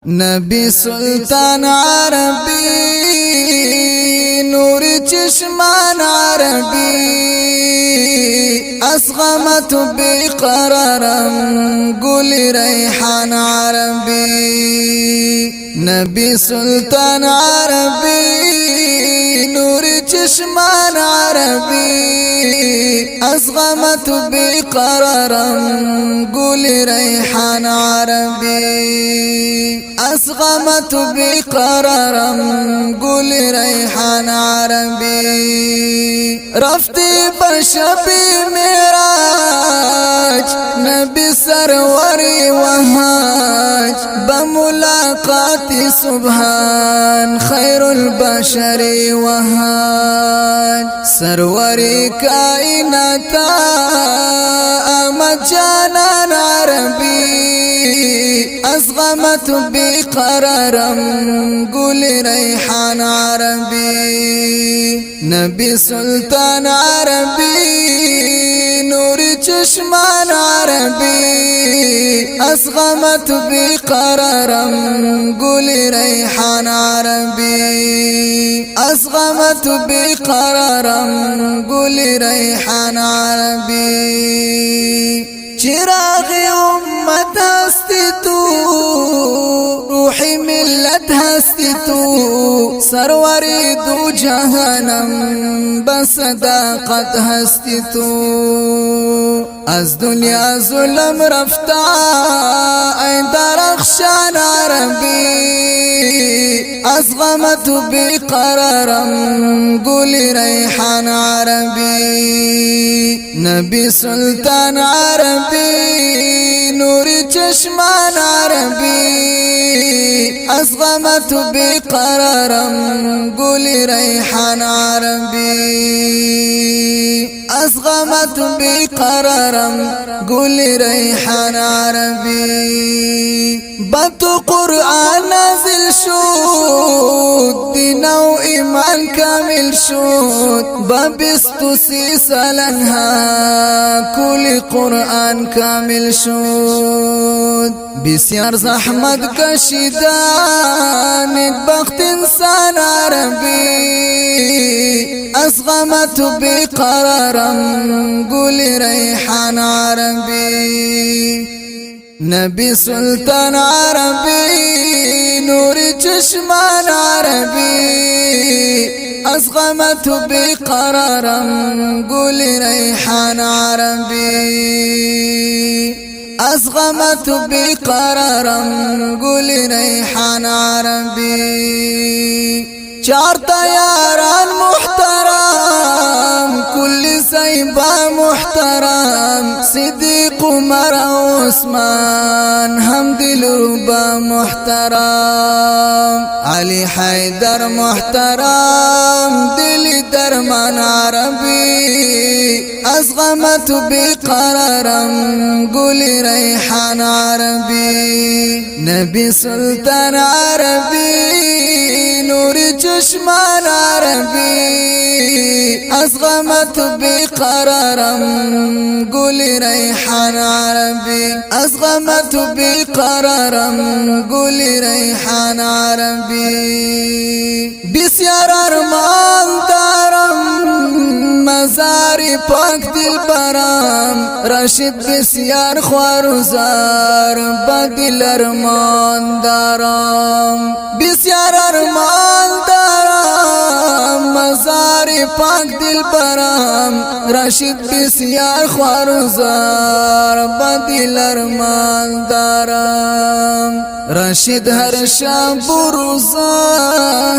نبی سلطان عربی نور چشمان عربی اسغمت بقرارم گل ریحان عربی نبی سلطان عربی نور چشمان عربی اسغمت بقرارم گل ریحان عربی اسغمت بقرارم گل ریحان عربی رفتی پر شب معراج نبی سروری وهاج بملاقات سبحان خیر البشر وهاج سروری کائنات آمد جانان عربی اسغمت بقرارم گل ریحان عربی نبی سلطان عربی نور چشمان عربی اسغمت بقرارم گل ریحان عربی اسغمت بقرارم گل ریحان عربی چراغ امت هستی تو روحی ملت هستی تو سروری دو جهانم بصداقت هستی تو از دنیا ظلم رفتا ای درخشان عربی اسغمت بقرارم گل ریحان عربی نبی سلطان عربی نور چشمان عربی اسغمت بقرارم گل ریحان عربی اسغمت بقرارم گل ریحان عربی بطو قرآن نازل شد دین و ایمان کامل شد ببستو سی سالنها کل قرآن کامل شد بسیار زحمت کشیدن نیک بخت انسان عربی اسغمت بقرارم گل ریحان عربی نبی سلطان عربی نور چشمان عربی اسغمت بقرارم گل ریحان عربی اسغمت بقرارم گل ریحان عربی چار تیاران محترم کل سیبا محترم صدیق عمر عثمان هم دلربا محترم علی حیدر محترم دل درمان عربی اسغمت بقرارم گل ریحان عربی نبی سلطان عربی نور چشمان عربی اسغمت بقرارم گل ریحان عربی اسغمت بقرارم گل ریحان عربی بسیار ارمان دارم مزار پاک دل برام رشید بسیار خوارزار بدل ارمان دارم بسیار ارمان دارم مزار پاک دل برام رشید بسیار خوارزار بدل ارمان دارم رشید هر شب و روزا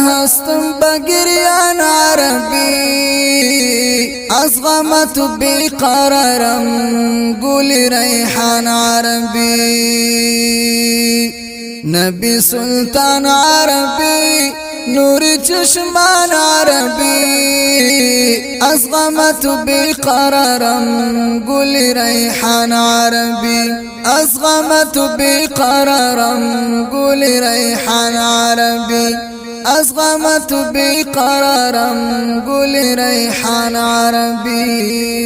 هستم بگریان عربی اسغمت بقرارم گل ریحان عربی نبی سلطان عربی نور چشمان عربی اسغمت بقرارم گل ریحان عربی اسغمت بقرارم گل ریحان عربی اسغمت بقرارم گل ریحان عربی